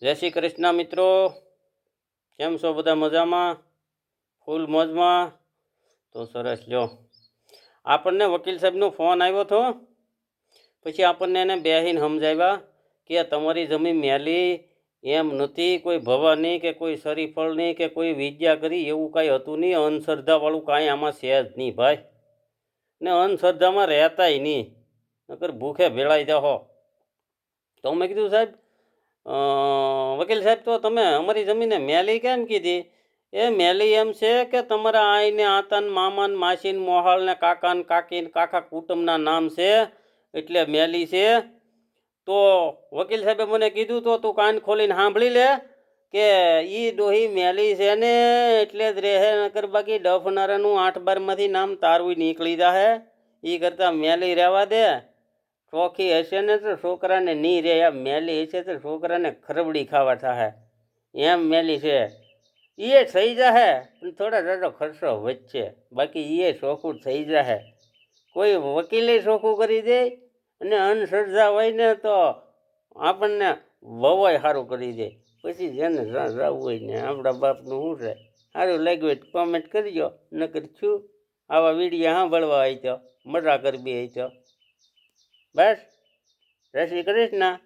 જય શ્રી કૃષ્ણ મિત્રો, કેમ છો બધા? મજામાં? ફૂલ મોજમાં? તો સરસ. જો આપણને વકીલ સાહેબનો ફોન આવ્યો હતો, પછી આપણને એને બેહીને સમજાવ્યા કે તમારી જમીન મેલી એમ નથી, કોઈ ભવાની કે કોઈ શરીફળની કે કોઈ વિદ્યા કરી એવું કાંઈ હતું નહીં. અંધશ્રદ્ધાવાળું કાંઈ આમાં છે જ નહીં ભાઈ, ને અંધશ્રદ્ધામાં રહેતાય નહીં, નકર ભૂખે ભેળાઈ જાઓ. તો મેં કીધું સાહેબ, વકીલ સાહેબ, તો તમે અમારી જમીને મેલી કેમ કીધી? એ મેલી એમ છે કે તમારા આઈને આતાન મામાન માસીન મોહાળ ને કાકાન કાકીન કાકા કુટુંબના નામ છે એટલે મેલી છે. તો વકીલ સાહેબે મને કીધું તો તું કાન ખોલીને સાંભળી લે કે ઈ ડોહી મેલી છે ને એટલે જ રહે, નકર બાકી ડફનારાનું 8-12માંથી નામ તારું નીકળી જાહે. એ કરતાં મેલી રહેવા દે. ચોખી હશે ને તો છોકરાને નહીં રહે, એમ મેલી હશે તો છોકરાને ખરબડી ખાવા થાય એમ મેલી છે. એ થઈ જાહે પણ થોડા જાજો ખર્ચો વધશે, બાકી એ ચોખ્ખું થઈ જાહે. કોઈ વકીલે ચોખ્ખું કરી દે અને અંધશ્રદ્ધા હોય ને તો આપણને વવાય સારું કરી દે. પછી જેને જવું હોય ને આપણા બાપનું શું છે. સારું લાગ્યું હોય કોમેન્ટ કરજો, નકર છું આવા વિડીયો સાંભળવા હોય તો મજા કરવી હોય તો બસ. જય શ્રી કૃષ્ણ.